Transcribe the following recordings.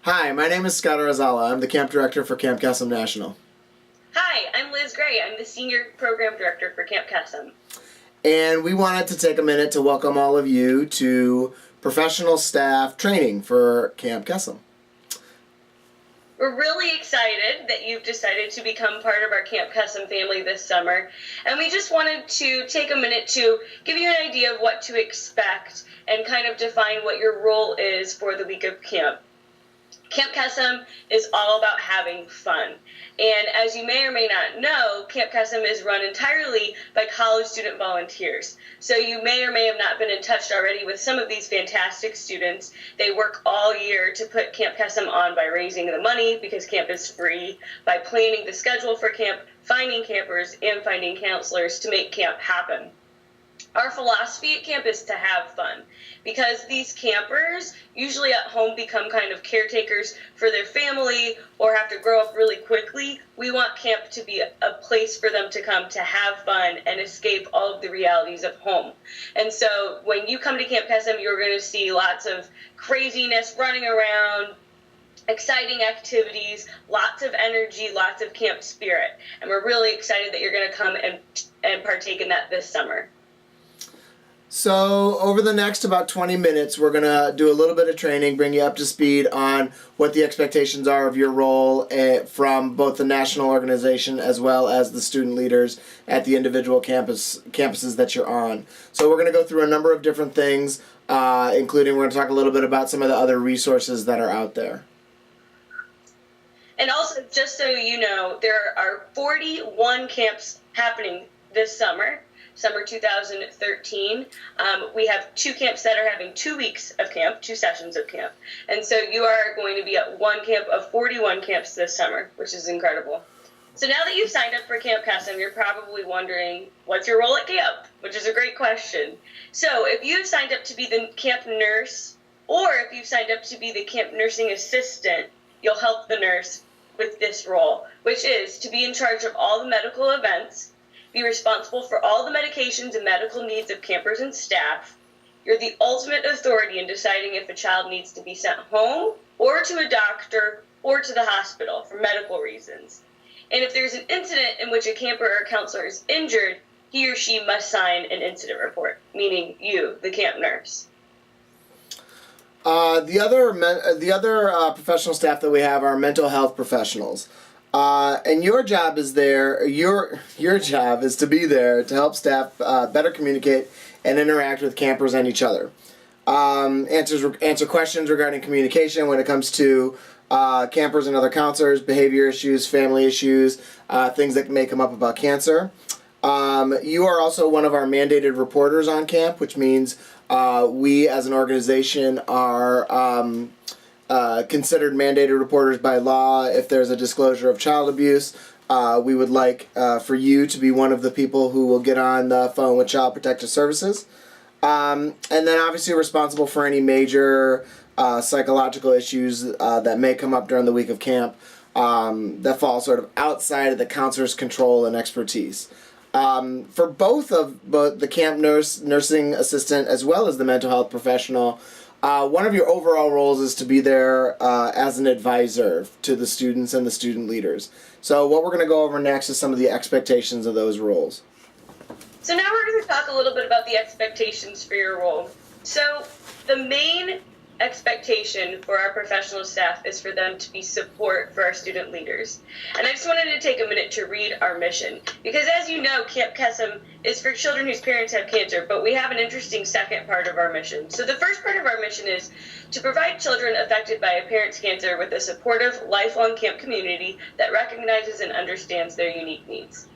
Hi, my name is Scott Arazala. I'm the camp director for Camp Kesem National. Hi, I'm Liz Gray. I'm the senior program director for Camp Kesem. And we wanted to take a minute to welcome all of you to professional staff training for Camp Kesem. We're really excited that you've decided to become part of our Camp Kesem family this summer, and we just wanted to take a minute to give you an idea of what to expect and kind of define what your role is for the week of camp. Camp Kesem is all about having fun. And as you may or may not know, Camp Kesem is run entirely by college student volunteers. So you may or may have not been in touch already with some of these fantastic students. They work all year to put Camp Kesem on by raising the money because camp is free, by planning the schedule for camp, finding campers, and finding counselors to make camp happen. Our philosophy at camp is to have fun because these campers usually at home become kind of caretakers for their family or have to grow up really quickly. We want camp to be a place for them to come to have fun and escape all of the realities of home. And so when you come to Camp Kesem, you're going to see lots of craziness running around, exciting activities, lots of energy, lots of camp spirit. And we're really excited that you're going to come and partake in that this summer. So over the next about 20 minutes, we're going to do a little bit of training, bring you up to speed on what the expectations are of your role from both the national organization as well as the student leaders at the individual campuses that you're on. So we're going to go through a number of different things, including we're going to talk a little bit about some of the other resources that are out there. And also, just so you know, there are 41 camps happening this summer. Summer 2013. We have 2 camps that are having 2 weeks of camp, 2 sessions of camp. And so you are going to be at one camp of 41 camps this summer, which is incredible. So now that you've signed up for Camp Kesem, you're probably wondering, what's your role at camp? Which is a great question. So if you've signed up to be the camp nurse, or if you've signed up to be the camp nursing assistant, you'll help the nurse with this role, which is to be in charge of all the medical events, be responsible for all the medications and medical needs of campers and staff. You're the ultimate authority in deciding if a child needs to be sent home or to a doctor or to the hospital for medical reasons. And if there's an incident in which a camper or counselor is injured, he or she must sign an incident report, meaning you, the camp nurse. The other professional staff that we have are mental health professionals. And your job is your job is to be there to help staff better communicate and interact with campers and each other. Answer questions regarding communication when it comes to campers and other counselors, behavior issues, family issues, things that may come up about cancer. You are also one of our mandated reporters on camp, which means we as an organization are considered mandated reporters by law. If there's a disclosure of child abuse, we would like for you to be one of the people who will get on the phone with Child Protective Services. And then obviously responsible for any major psychological issues that may come up during the week of camp that fall sort of outside of the counselor's control and expertise. For both the camp nursing assistant as well as the mental health professional, one of your overall roles is to be there as an advisor to the students and the student leaders. So what we're going to go over next is some of the expectations of those roles. So now we're going to talk a little bit about the expectations for your role. So the main expectation for our professional staff is for them to be support for our student leaders. And I just wanted to take a minute to read our mission, because as you know, Camp Kesem is for children whose parents have cancer, but we have an interesting second part of our mission. So the first part of our mission is to provide children affected by a parent's cancer with a supportive, lifelong camp community that recognizes and understands their unique needs.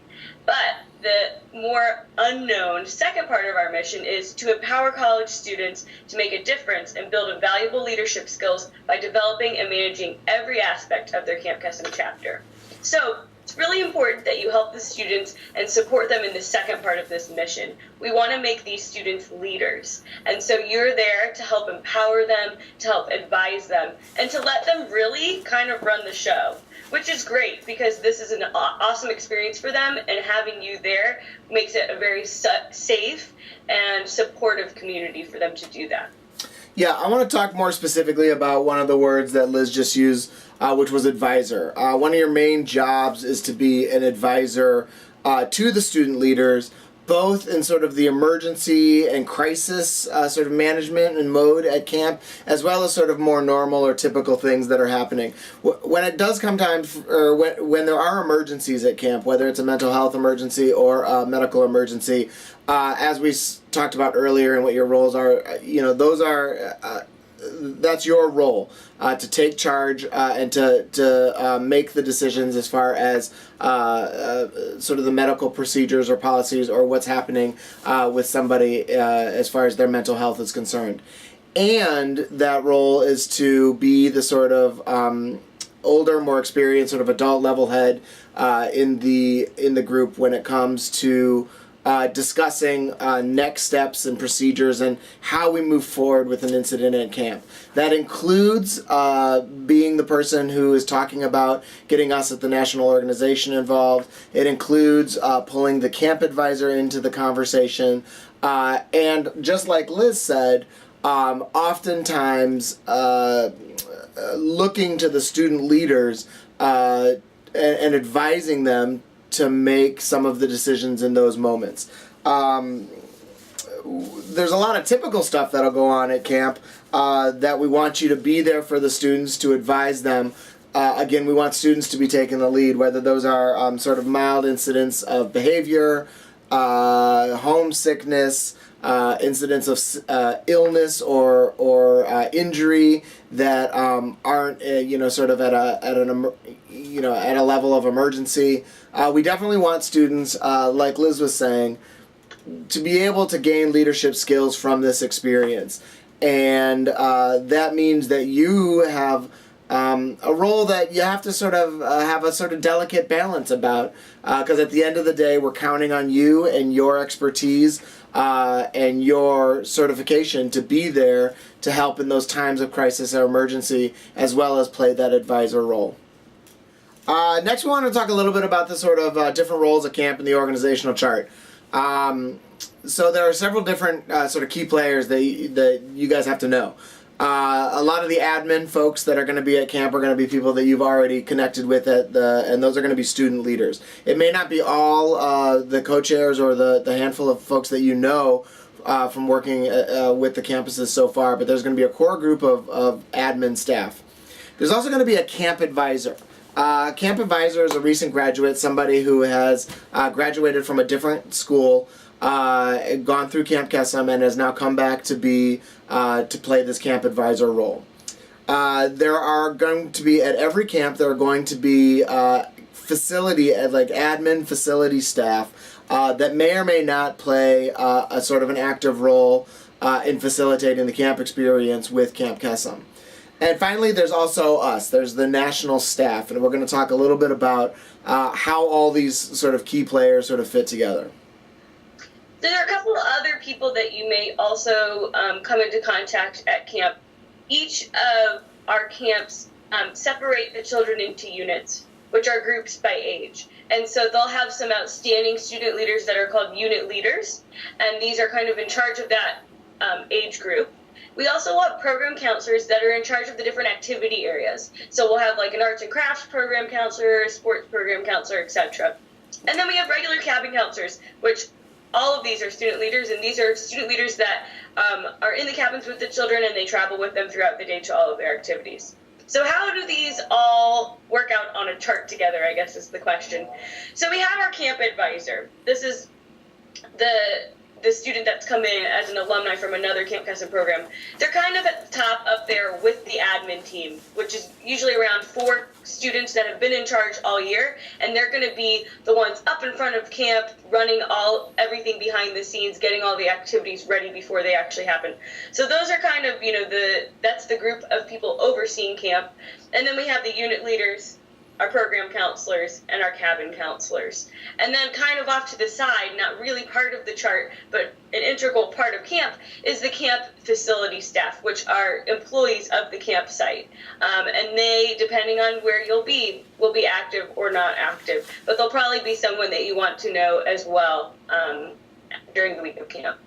But the more unknown second part of our mission is to empower college students to make a difference and build valuable leadership skills by developing and managing every aspect of their Camp Kesem chapter. So it's really important that you help the students and support them in the second part of this mission. We want to make these students leaders. And so you're there to help empower them, to help advise them, and to let them really kind of run the show, which is great because this is an awesome experience for them, and having you there makes it a very safe and supportive community for them to do that. Yeah, I want to talk more specifically about one of the words that Liz just used, which was advisor. One of your main jobs is to be an advisor to the student leaders, both in sort of the emergency and crisis sort of management and mode at camp, as well as sort of more normal or typical things that are happening. When it does come time, or when there are emergencies at camp, whether it's a mental health emergency or a medical emergency, as we talked about earlier and what your roles are, those are that's your role to take charge and to make the decisions as far as sort of the medical procedures or policies or what's happening with somebody as far as their mental health is concerned. And that role is to be the sort of older, more experienced, sort of adult level head in the group when it comes to discussing next steps and procedures and how we move forward with an incident at camp. That includes being the person who is talking about getting us at the national organization involved. It includes pulling the camp advisor into the conversation. And just like Liz said, oftentimes looking to the student leaders and advising them to make some of the decisions in those moments. There's a lot of typical stuff that'll go on at camp that we want you to be there for the students to advise them. Again, we want students to be taking the lead, whether those are sort of mild incidents of behavior, homesickness, incidents of illness or injury that aren't sort of at a level of emergency. We definitely want students, like Liz was saying, to be able to gain leadership skills from this experience, and that means that you have a role that you have to sort of have a sort of delicate balance about, because at the end of the day, we're counting on you and your expertise and your certification to be there to help in those times of crisis or emergency, as well as play that advisor role. Next, we want to talk a little bit about the sort of different roles at camp in the organizational chart. So there are several different sort of key players that you guys have to know. A lot of the admin folks that are going to be at camp are going to be people that you've already connected with and those are going to be student leaders. It may not be all the co-chairs or the handful of folks that you know from working with the campuses so far, but there's going to be a core group of admin staff. There's also going to be a camp advisor. Camp advisor is a recent graduate, somebody who has graduated from a different school, gone through Camp Kesem, and has now come back to play this camp advisor role. There are going to be, at every camp, there are going to be facility, like admin facility staff that may or may not play a sort of an active role in facilitating the camp experience with Camp Kesem. And finally, there's also us. There's the national staff, and we're going to talk a little bit about how all these sort of key players sort of fit together. There are a couple of other people that you may also come into contact at camp. Each of our camps separate the children into units, which are groups by age. And so they'll have some outstanding student leaders that are called unit leaders, and these are kind of in charge of that age group. We also have program counselors that are in charge of the different activity areas. So we'll have like an arts and crafts program counselor, sports program counselor, etc. And then we have regular cabin counselors, which all of these are student leaders, and these are student leaders that are in the cabins with the children, and they travel with them throughout the day to all of their activities. So how do these all work out on a chart together, I guess is the question. So we have our camp advisor. This is the student that's come in as an alumni from another Camp Kesem program. They're kind of at the top up there with the admin team, which is usually around 4 students that have been in charge all year, and they're going to be the ones up in front of camp, running everything behind the scenes, getting all the activities ready before they actually happen. So those are kind of, that's the group of people overseeing camp. And then we have the unit leaders, our program counselors, and our cabin counselors. And then kind of off to the side, not really part of the chart, but an integral part of camp, is the camp facility staff, which are employees of the campsite. And they, depending on where you'll be, will be active or not active. But they'll probably be someone that you want to know as well during the week of camp.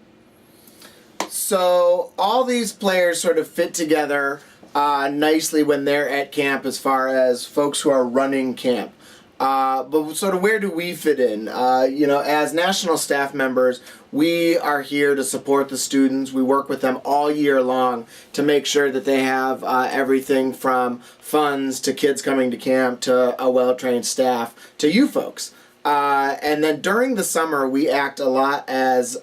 So all these players sort of fit together nicely when they're at camp as far as folks who are running camp. But sort of where do we fit in? As national staff members, we are here to support the students. We work with them all year long to make sure that they have everything from funds to kids coming to camp to a well-trained staff to you folks. And then during the summer, we act a lot as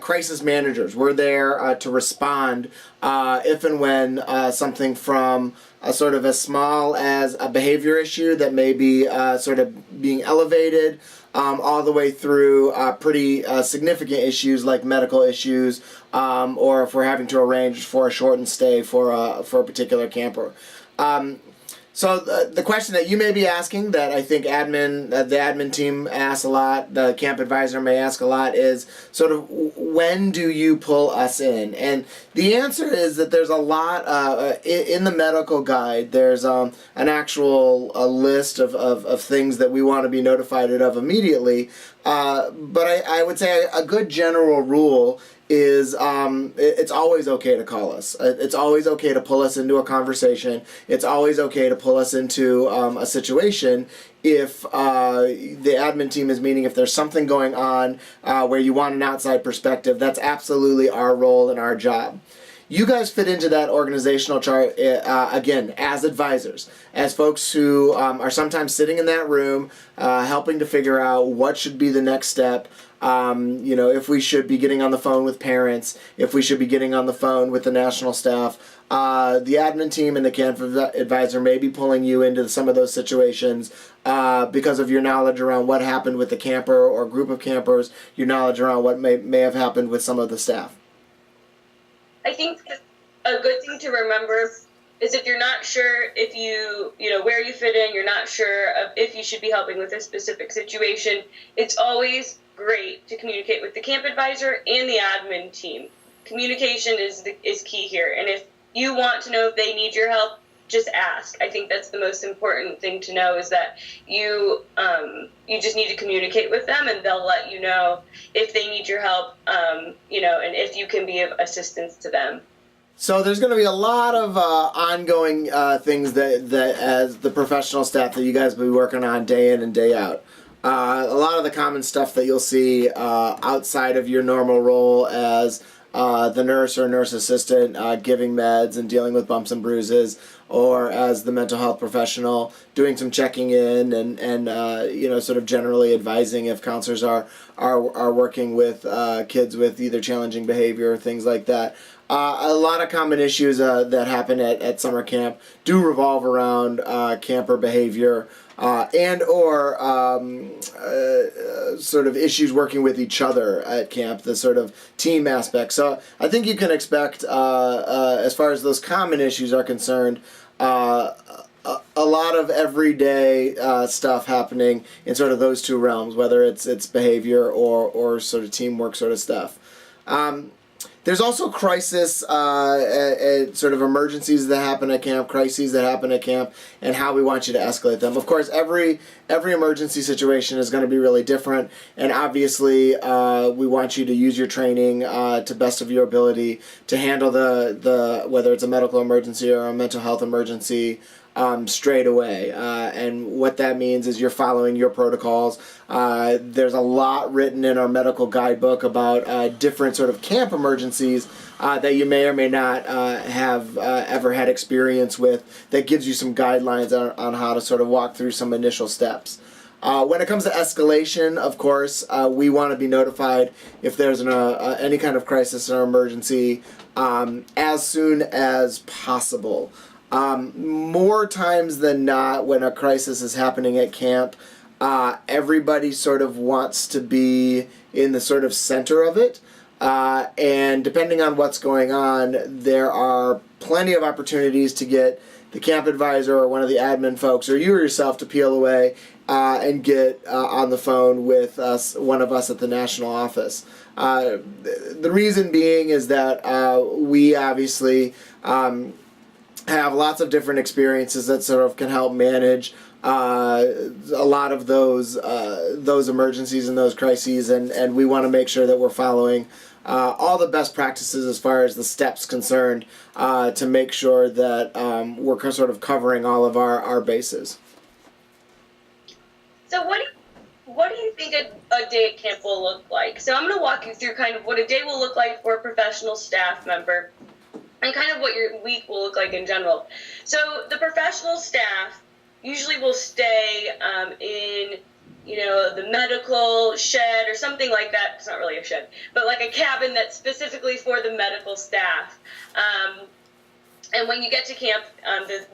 crisis managers. We're there to respond if and when something from sort of as small as a behavior issue that may be sort of being elevated all the way through pretty significant issues like medical issues, or if we're having to arrange for a shortened stay for a particular camper. So the question that you may be asking, that I think the admin team asks a lot, the camp advisor may ask a lot, is sort of when do you pull us in? And the answer is that there's a lot in the medical guide. There's an actual list of things that we want to be notified of immediately. But I would say a good general rule is it's always okay to call us. It's always okay to pull us into a conversation. It's always okay to pull us into a situation if the admin team is meaning if there's something going on where you want an outside perspective. That's absolutely our role and our job. You guys fit into that organizational chart, again, as advisors, as folks who are sometimes sitting in that room helping to figure out what should be the next step. If we should be getting on the phone with parents, if we should be getting on the phone with the national staff. The admin team and the camp advisor may be pulling you into some of those situations because of your knowledge around what happened with the camper or group of campers, your knowledge around what may have happened with some of the staff. I think a good thing to remember is if you're not sure if where you fit in, you're not sure if you should be helping with a specific situation, it's always great to communicate with the camp advisor and the admin team. Communication is key here, and if you want to know if they need your help, just ask. I think that's the most important thing to know, is that you just need to communicate with them, and they'll let you know if they need your help, and if you can be of assistance to them. So there's going to be a lot of ongoing things that as the professional staff that you guys will be working on day in and day out. A lot of the common stuff that you'll see outside of your normal role as the nurse or nurse assistant giving meds and dealing with bumps and bruises, or as the mental health professional doing some checking in and sort of generally advising if counselors are working with kids with either challenging behavior or things like that. A lot of common issues that happen at summer camp do revolve around camper behavior and or sort of issues working with each other at camp, the sort of team aspect. So I think you can expect, as far as those common issues are concerned, a lot of everyday stuff happening in sort of those two realms, whether it's behavior or sort of teamwork sort of stuff. There's also crisis, sort of emergencies that happen at camp, crises that happen at camp, and how we want you to escalate them. Of course, every emergency situation is going to be really different, and obviously we want you to use your training to best of your ability to handle the whether it's a medical emergency or a mental health emergency straight away. And what that means is you're following your protocols. There's a lot written in our medical guidebook about different sort of camp emergencies that you may or may not have ever had experience with, that gives you some guidelines on how to sort of walk through some initial steps. When it comes to escalation, of course, we want to be notified if there's any kind of crisis or emergency as soon as possible. More times than not, when a crisis is happening at camp, everybody sort of wants to be in the sort of center of it. And depending on what's going on, there are plenty of opportunities to get the camp advisor or one of the admin folks or you yourself to peel away and get on the phone with one of us at the national office. The reason being is that we obviously have lots of different experiences that sort of can help manage a lot of those emergencies and those crises, and we want to make sure that we're following all the best practices as far as the steps concerned to make sure that we're sort of covering all of our bases. So what do you think a day at camp will look like? So I'm going to walk you through kind of what a day will look like for a professional staff member and kind of what your week will look like in general. So the professional staff usually will stay in, the medical shed or something like that. It's not really a shed, but like a cabin that's specifically for the medical staff. And when you get to camp,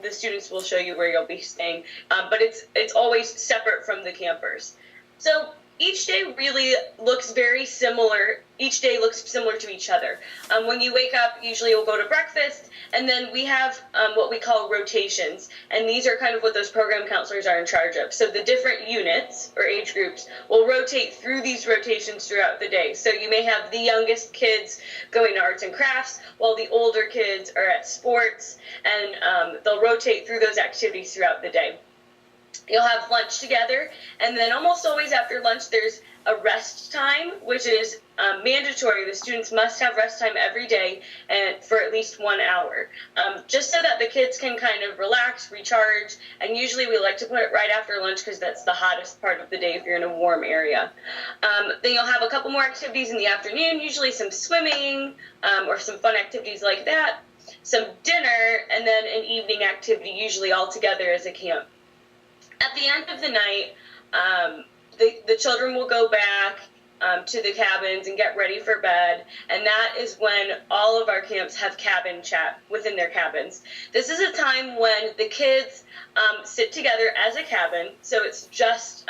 the students will show you where you'll be staying, but it's always separate from the campers. So each day really looks very similar. Each day looks similar to each other. When you wake up, usually you'll go to breakfast, and then we have what we call rotations, and these are kind of what those program counselors are in charge of. So the different units or age groups will rotate through these rotations throughout the day. So you may have the youngest kids going to arts and crafts, while the older kids are at sports, and they'll rotate through those activities throughout the day. You'll have lunch together, and then almost always after lunch there's a rest time, which is mandatory. The students must have rest time every day and for at least 1 hour, just so that the kids can kind of relax, recharge, and usually we like to put it right after lunch because that's the hottest part of the day if you're in a warm area. Then you'll have a couple more activities in the afternoon, usually some swimming or some fun activities like that, some dinner, and then an evening activity, usually all together as a camp. At the end of the night, the children will go back to the cabins and get ready for bed, and that is when all of our camps have cabin chat within their cabins. This is a time when the kids sit together as a cabin, so it's just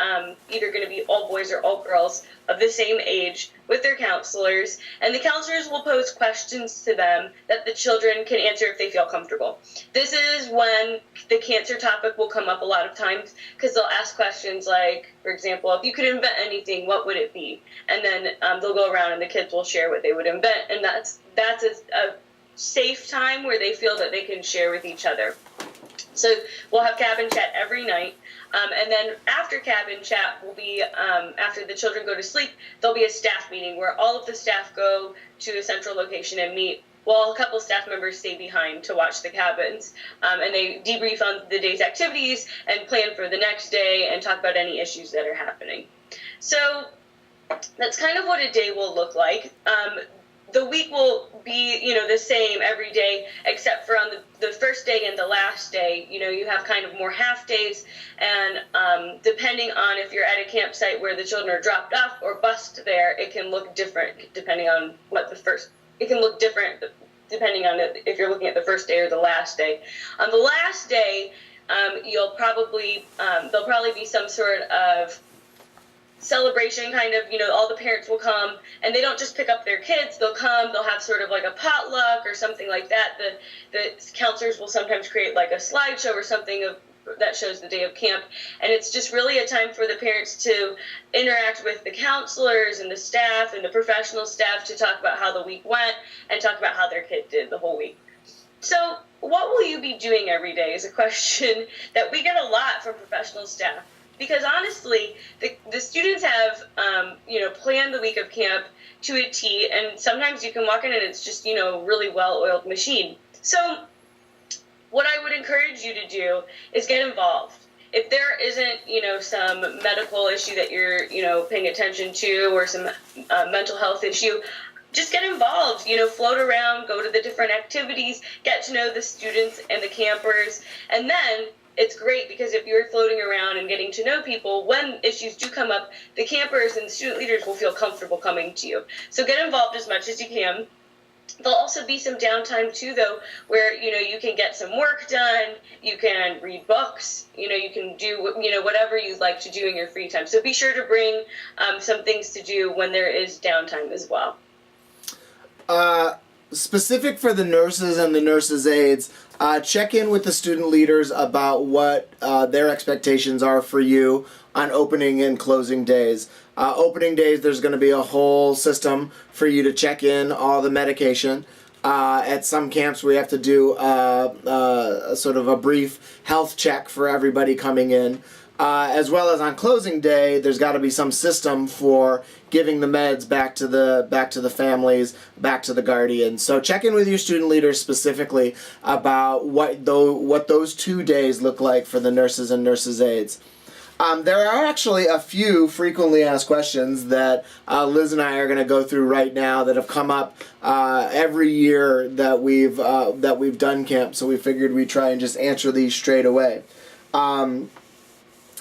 either going to be all boys or all girls of the same age with their counselors, and the counselors will pose questions to them that the children can answer if they feel comfortable. This is when the cancer topic will come up a lot of times, because they'll ask questions like, for example, if you could invent anything, what would it be? And then they'll go around and the kids will share what they would invent, and that's a safe time where they feel that they can share with each other. So we'll have cabin chat every night. And then after cabin chat will be, after the children go to sleep, there'll be a staff meeting where all of the staff go to a central location and meet, while a couple staff members stay behind to watch the cabins. And they debrief on the day's activities and plan for the next day and talk about any issues that are happening. So that's kind of what a day will look like. The week will be, the same every day, except for on the first day and the last day, you have kind of more half days, and depending on if you're at a campsite where the children are dropped off or bused there, it can look different depending on depending on if you're looking at the first day or the last day. On the last day, there'll probably be some sort of celebration, kind of, all the parents will come, and they don't just pick up their kids, they'll have sort of like a potluck or something like that. The counselors will sometimes create like a slideshow or something that shows the day of camp, and it's just really a time for the parents to interact with the counselors and the staff and the professional staff to talk about how the week went and talk about how their kid did the whole week. So what will you be doing every day is a question that we get a lot from professional staff. Because honestly, the students have, planned the week of camp to a T, and sometimes you can walk in and it's just, really well-oiled machine. So what I would encourage you to do is get involved. If there isn't, some medical issue that you're, paying attention to, or some mental health issue, just get involved, float around, go to the different activities, get to know the students and the campers, and then it's great because if you're floating around and getting to know people, when issues do come up, the campers and the student leaders will feel comfortable coming to you. So get involved as much as you can. There'll also be some downtime too, though, where, you can get some work done, you can read books, you can do, whatever you'd like to do in your free time. So be sure to bring some things to do when there is downtime as well. Specific for the nurses and the nurses' aides, check in with the student leaders about what their expectations are for you on opening and closing days. Opening days, there's going to be a whole system for you to check in all the medication. At some camps, we have to do sort of a brief health check for everybody coming in. As well as on closing day, there's got to be some system for giving the meds back to the families, back to the guardians. So check in with your student leaders specifically about what those 2 days look like for the nurses and nurses' aides. There are actually a few frequently asked questions that Liz and I are going to go through right now that have come up every year that we've done camp. So we figured we'd try and just answer these straight away.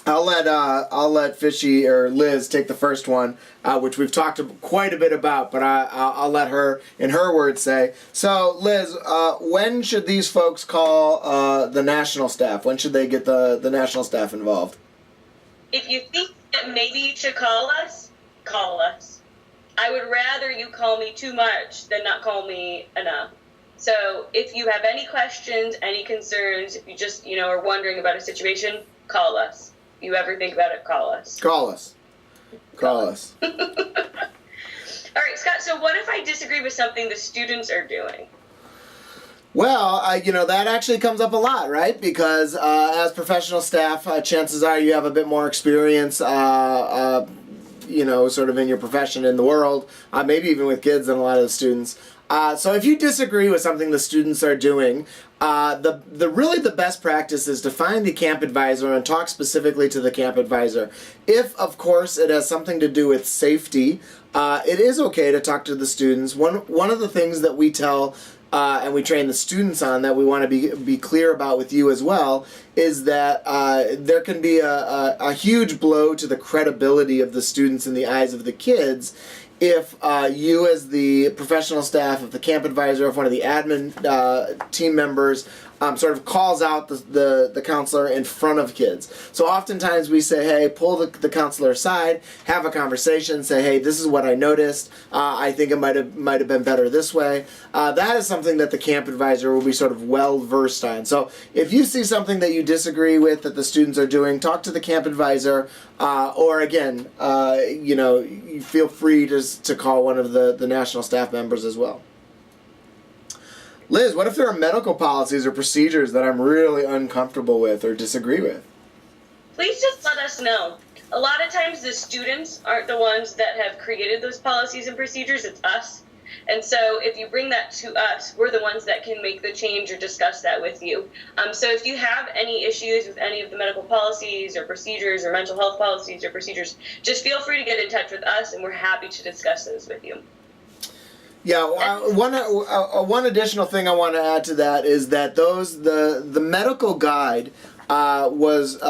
I'll let Fishy or Liz take the first one, which we've talked quite a bit about, but I'll let her, in her words, say. So, Liz, when should these folks call the national staff? When should they get the national staff involved? If you think that maybe you should call us, call us. I would rather you call me too much than not call me enough. So, if you have any questions, any concerns, if you just, are wondering about a situation, call us. If you ever think about it, call us. Call us. Call us. All right, Scott, so what if I disagree with something the students are doing? Well, that actually comes up a lot, right? Because as professional staff, chances are you have a bit more experience, sort of in your profession, in the world, maybe even with kids than a lot of the students. So if you disagree with something the students are doing, the best practice is to find the camp advisor and talk specifically to the camp advisor. If, of course, it has something to do with safety, it is okay to talk to the students. One of the things that we tell and we train the students on, that we want to be clear about with you as well, is that there can be a huge blow to the credibility of the students in the eyes of the kids if you, as the professional staff, if the camp advisor, if one of the admin team members sort of calls out the counselor in front of kids. So oftentimes we say, hey, pull the counselor aside, have a conversation, say, hey, this is what I noticed. I think it might have been better this way. That is something that the camp advisor will be sort of well versed on. So if you see something that you disagree with that the students are doing, talk to the camp advisor, or again, you feel free to call one of the national staff members as well. Liz, what if there are medical policies or procedures that I'm really uncomfortable with or disagree with? Please just let us know. A lot of times the students aren't the ones that have created those policies and procedures, it's us. And so if you bring that to us, we're the ones that can make the change or discuss that with you. So if you have any issues with any of the medical policies or procedures or mental health policies or procedures, just feel free to get in touch with us and we're happy to discuss those with you. Yeah, one additional thing I want to add to that is that the medical guide was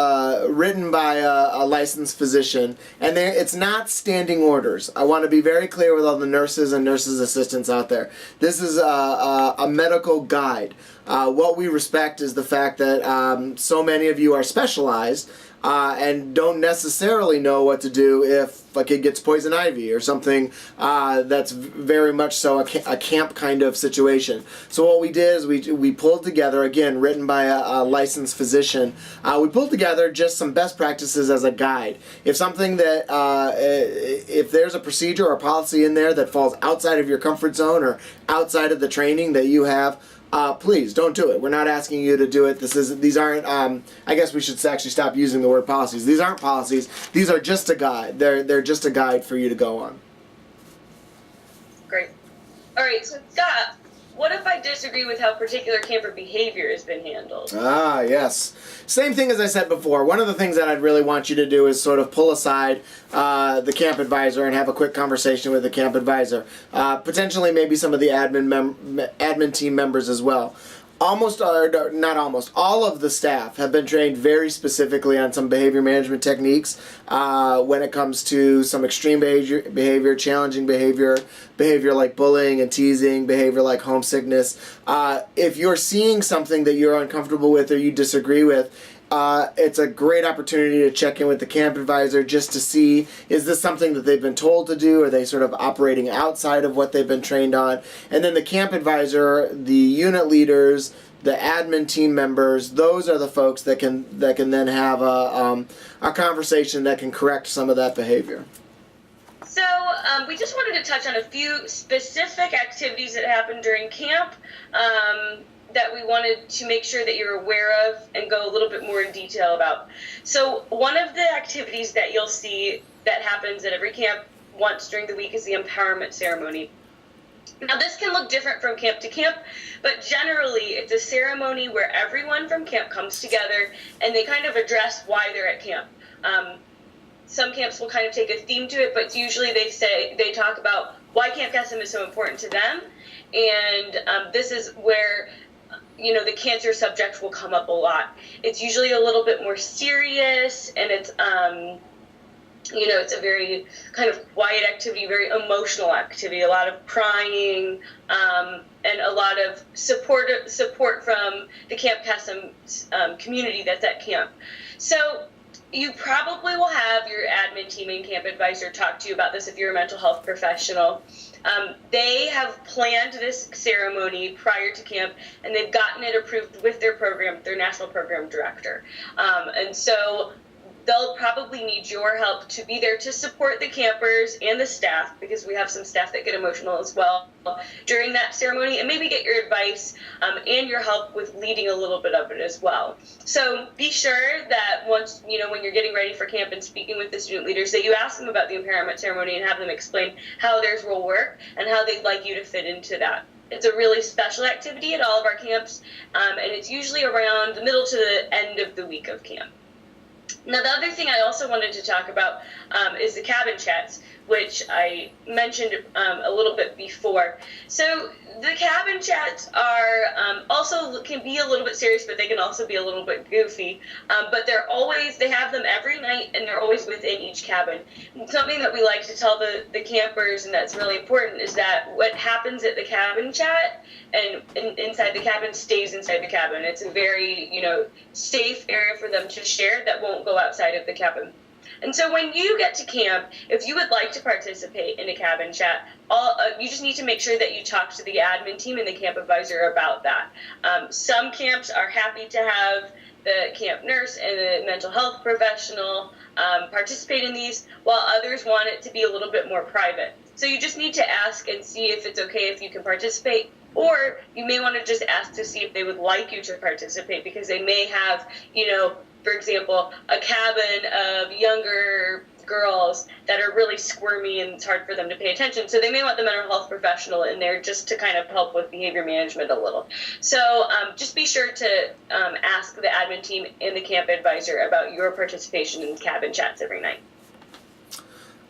written by a licensed physician, and it's not standing orders. I want to be very clear with all the nurses and nurses assistants out there. This is a medical guide. What we respect is the fact that so many of you are specialized and don't necessarily know what to do if a kid gets poison ivy or something that's very much so a camp kind of situation. So what we did is we pulled together, again, written by a licensed physician, we pulled together just some best practices as a guide. If something that, if there's a procedure or policy in there that falls outside of your comfort zone or outside of the training that you have, please don't do it. We're not asking you to do it. These aren't. I guess we should actually stop using the word policies. These aren't policies. These are just a guide. They're just a guide for you to go on. Great. All right. So Scott, what if I disagree with how particular camper behavior has been handled? Yes. Same thing as I said before. One of the things that I'd really want you to do is sort of pull aside the camp advisor and have a quick conversation with the camp advisor. Potentially maybe some of the admin team members as well. All of the staff have been trained very specifically on some behavior management techniques when it comes to some extreme behavior, challenging behavior like bullying and teasing, behavior like homesickness. If you're seeing something that you're uncomfortable with or you disagree with, it's a great opportunity to check in with the camp advisor just to see, is this something that they've been told to do? Are they sort of operating outside of what they've been trained on? And then the camp advisor, the unit leaders, the admin team members, those are the folks that can then have a conversation that can correct some of that behavior. So we just wanted to touch on a few specific activities that happened during camp that we wanted to make sure that you're aware of and go a little bit more in detail about. So one of the activities that you'll see that happens at every camp once during the week is the empowerment ceremony. Now, this can look different from camp to camp, but generally it's a ceremony where everyone from camp comes together and they kind of address why they're at camp. Some camps will kind of take a theme to it, but usually they talk about why Camp Kesem is so important to them, and this is where the cancer subject will come up a lot. It's usually a little bit more serious, and it's it's a very kind of quiet activity, very emotional activity, a lot of crying, and a lot of support from the Camp Kesem community that's at camp. So you probably will have your admin team and camp advisor talk to you about this if you're a mental health professional. They have planned this ceremony prior to camp, and they've gotten it approved with their national program director. And so they'll probably need your help to be there to support the campers and the staff, because we have some staff that get emotional as well during that ceremony, and maybe get your advice and your help with leading a little bit of it as well. So be sure that once, when you're getting ready for camp and speaking with the student leaders, that you ask them about the empowerment ceremony and have them explain how theirs will work and how they'd like you to fit into that. It's a really special activity at all of our camps, and it's usually around the middle to the end of the week of camp. Now, the other thing I also wanted to talk about is the cabin chats, which I mentioned a little bit before. So the cabin chats are also can be a little bit serious, but they can also be a little bit goofy. But they have them every night, and they're always within each cabin. And something that we like to tell the campers, and that's really important, is that what happens at the cabin chat and inside the cabin stays inside the cabin. It's a very, safe area for them to share that won't go outside of the cabin. And so when you get to camp, if you would like to participate in a cabin chat, you just need to make sure that you talk to the admin team and the camp advisor about that. Some camps are happy to have the camp nurse and the mental health professional participate in these, while others want it to be a little bit more private. So you just need to ask and see if it's okay if you can participate, or you may want to just ask to see if they would like you to participate, because they may have, for example, a cabin of younger girls that are really squirmy and it's hard for them to pay attention. So they may want the mental health professional in there just to kind of help with behavior management a little. So just be sure to ask the admin team and the camp advisor about your participation in cabin chats every night.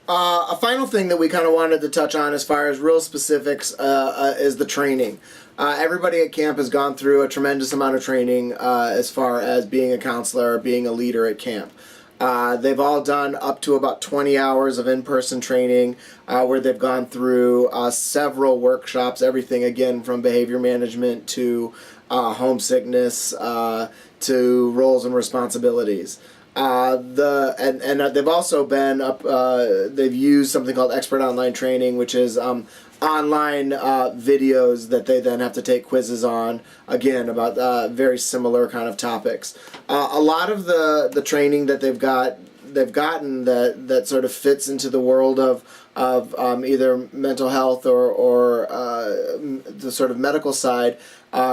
A final thing that we kind of wanted to touch on as far as real specifics is the training. Everybody at camp has gone through a tremendous amount of training as far as being a counselor or being a leader at camp. They've all done up to about 20 hours of in-person training where they've gone through several workshops, everything again from behavior management to homesickness to roles and responsibilities. They've also been they've used something called expert online training, which is online videos that they then have to take quizzes on, again about very similar kind of topics. A lot of the training that they've gotten that sort of fits into the world of either mental health or the sort of medical side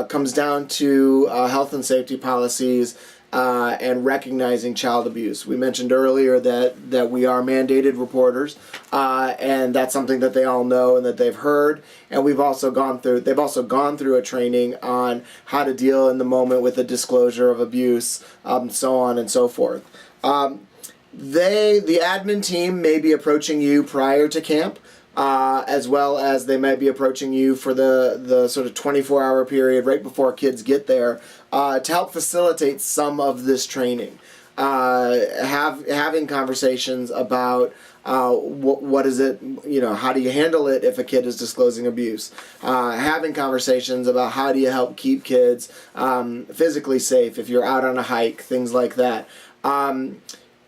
comes down to health and safety policies and recognizing child abuse. We mentioned earlier that we are mandated reporters, and that's something that they all know and that they've heard. And they've also gone through a training on how to deal in the moment with the disclosure of abuse, so on and so forth. The admin team may be approaching you prior to camp, as well as they might be approaching you for the sort of 24-hour period right before kids get there to help facilitate some of this training. Having conversations about what is it, how do you handle it if a kid is disclosing abuse? Having conversations about how do you help keep kids physically safe if you're out on a hike, things like that.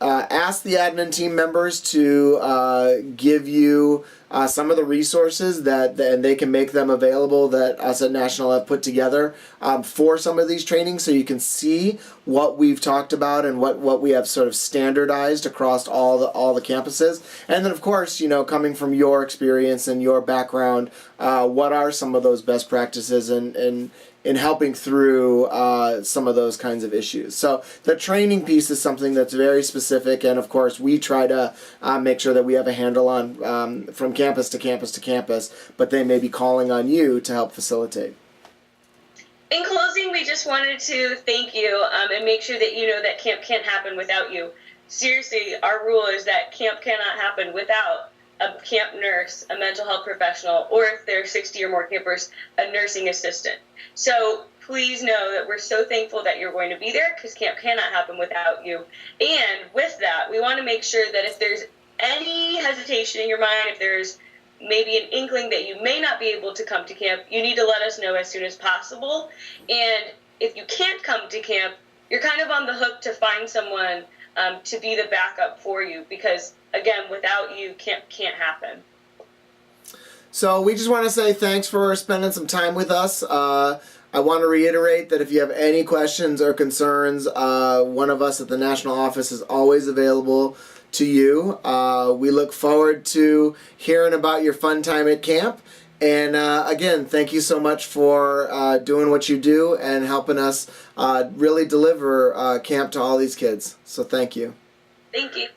Ask the admin team members to give you some of the resources and they can make them available that us at National have put together for some of these trainings, so you can see what we've talked about and what we have sort of standardized across all the campuses. And then, of course, coming from your experience and your background, what are some of those best practices in helping through some of those kinds of issues. So the training piece is something that's very specific, and of course we try to make sure that we have a handle on from campus to campus to campus, but they may be calling on you to help facilitate. In closing, we just wanted to thank you and make sure that you know that camp can't happen without you. Seriously, our rule is that camp cannot happen without a camp nurse, a mental health professional, or if there are 60 or more campers, a nursing assistant. So please know that we're so thankful that you're going to be there, because camp cannot happen without you. And with that, we want to make sure that if there's any hesitation in your mind, if there's maybe an inkling that you may not be able to come to camp, you need to let us know as soon as possible. And if you can't come to camp, you're kind of on the hook to find someone to be the backup for you, because again, without you, camp can't happen. So we just want to say thanks for spending some time with us. I want to reiterate that if you have any questions or concerns, one of us at the National Office is always available to you. We look forward to hearing about your fun time at camp. And again, thank you so much for doing what you do and helping us really deliver camp to all these kids. So thank you. Thank you.